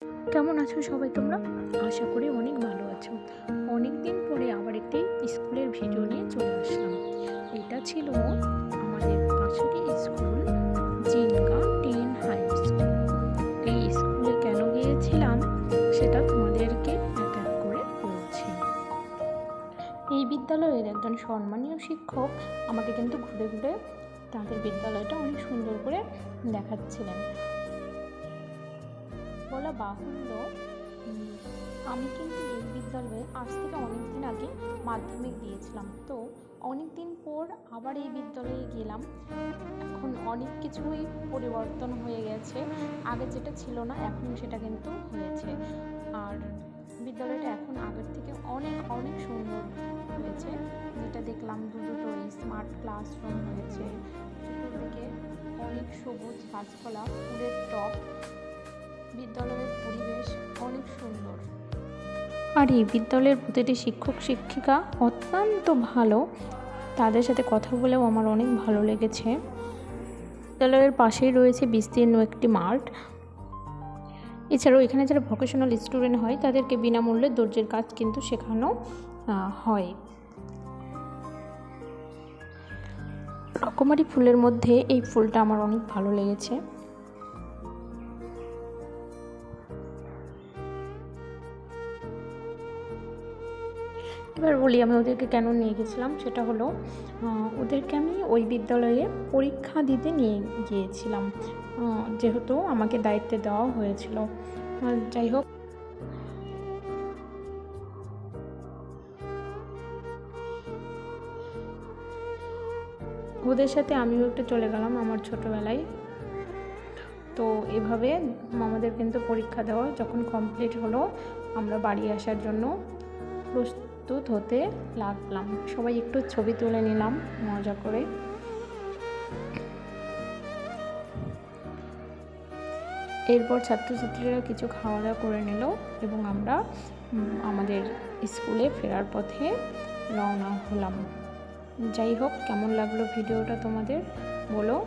কেমন আছো সবাই তোমরা? আশা করি অনেক ভালো আছো। অনেক দিন পরে আবার একটি স্কুলের ভিডিও নিয়ে চলে আসলাম। এটা ছিল আমাদের পাশেরই স্কুল, জিনগা 10 হাই স্কুল। এই স্কুলে কেন গিয়েছিলাম সেটা তোমাদেরকে এক এক করে বলছি। এই বিদ্যালয়ের একজন সম্মানীয় শিক্ষক আমাকে কিন্তু ঘুরে ঘুরে তাদের বিদ্যালয়টা অনেক সুন্দর করে দেখাচ্ছিলেন। বলা বাহুল্য, আমি কিন্তু এই বিদ্যালয়ে আজ থেকে অনেক দিন আগে মাধ্যমিক দিয়েছিলাম। তো অনেক দিন পর আবার এই বিদ্যালয়ে গেলাম। এখন অনেক কিছুই পরিবর্তন হয়ে গেছে, আগে যেটা ছিল না এখন সেটা কিন্তু হয়েছে। আর বিদ্যালয়টা এখন আগের থেকে অনেক অনেক সুন্দর হয়েছে। যেটা দেখলাম দুটো স্মার্ট ক্লাসরুম হয়েছে, চতুর্দিকে অনেক সবুজ গাছপালা, ফুলের টব। বিদ্যালয়ের পরিবেশ অনেক সুন্দর। আর এই বিদ্যালয়ের প্রতিটি শিক্ষক শিক্ষিকা অত্যন্ত ভালো, তাদের সাথে কথা বলেও আমার অনেক ভালো লেগেছে। বিদ্যালয়ের পাশেই রয়েছে বিস্তীর্ণ একটি মাঠ। এছাড়াও এখানে যারা ভোকেশনাল স্টুডেন্ট হয় তাদেরকে বিনামূল্যে দর্জির কাজ কিন্তু শেখানো হয়। রকমারি ফুলের মধ্যে এই ফুলটা আমার অনেক ভালো লেগেছে। এবার বলি আমি ওদেরকে কেন নিয়ে গেছিলাম। সেটা হলো ওদেরকে আমি ওই বিদ্যালয়ে পরীক্ষা দিতে নিয়ে গিয়েছিলাম, যেহেতু আমাকে দায়িত্বে দেওয়া হয়েছিল। যাই হোক, ওদের সাথে আমিও একটু চলে গেলাম আমার ছোটোবেলায়। তো এভাবে আমাদের কিন্তু পরীক্ষা দেওয়া যখন কমপ্লিট হলো, আমরা বাড়ি আসার জন্য প্রস্তুত হতে লাগলাম। সবাই একটু ছবি তুলে নিলাম মজা করে। এরপর ছাত্রছাত্রীরা কিছু খাওয়া দাওয়া করে নিল এবং আমরা আমাদের স্কুলে ফেরার পথে রওনা হলাম। যাই হোক, কেমন লাগলো ভিডিওটা তোমাদের বলো।